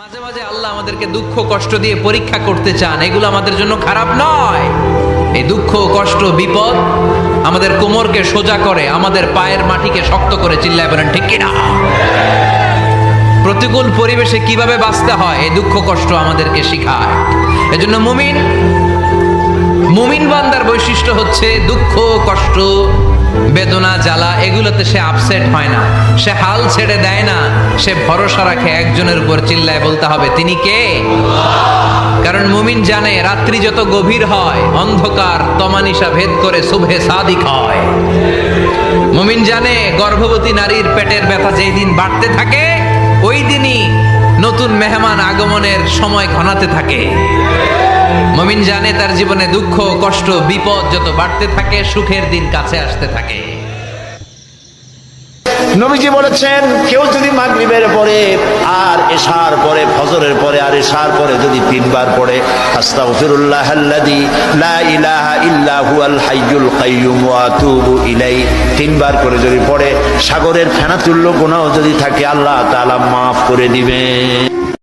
মাঝে মাঝে আল্লাহ আমাদেরকে দুঃখ কষ্ট দিয়ে পরীক্ষা করতে চান, এগুলো আমাদের জন্য খারাপ নয়। এই দুঃখ কষ্ট বিপদ আমাদের কোমরকে সোজা করে, আমাদের পায়ের মাটিকে শক্ত করে। চিল্লায় বলেন ঠিক কিনা? প্রতিকূল পরিবেশে কিভাবে বাঁচতে হয় এই দুঃখ কষ্ট আমাদেরকে শিখায়। এজন্য মুমিন বান্দার বৈশিষ্ট্য হচ্ছে দুঃখ কষ্ট বেদনা জ্বালা এগুলোতে সে আপসেট হয় না, সে হাল ছেড়ে দেয় না, সে ভরসা রাখে একজনের উপর। চিল্লায় বলতে হবে তিনি কে? কারণ মুমিন জানে রাত্রি যত গভীর হয় অন্ধকার তমানিসা ভেদ করে সুবহে সাদিক হয়। মুমিন জানে গর্ভবতী নারীর পেটের ব্যথা যেই দিন বাড়তে থাকে ওই দিনই নতুন মেহমান আগমনের সময় ঘনাতে থাকে। মুমিন জানে তার জীবনে দুঃখ কষ্ট বিপদ যত বাড়তে থাকে সুখের দিন কাছে আসতে থাকে। নবীজি বলেছেন, কেউ যদি মাগরিবের পরে আর এশার পরে, ফজরের পরে আর এশার পরে যদি তিনবার পড়ে আস্তাগফিরুল্লাহাল্লাযী লা ইলাহা ইল্লা হুয়াল হাইয়ুল কাইয়্যুম ওয়া আতুবু ইলাইহি, তিনবার করে যদি পড়ে সাগরের ফেনা তুল্য গুনাহ যদি থাকে আল্লাহ তাআলা মাফ করে দিবেন।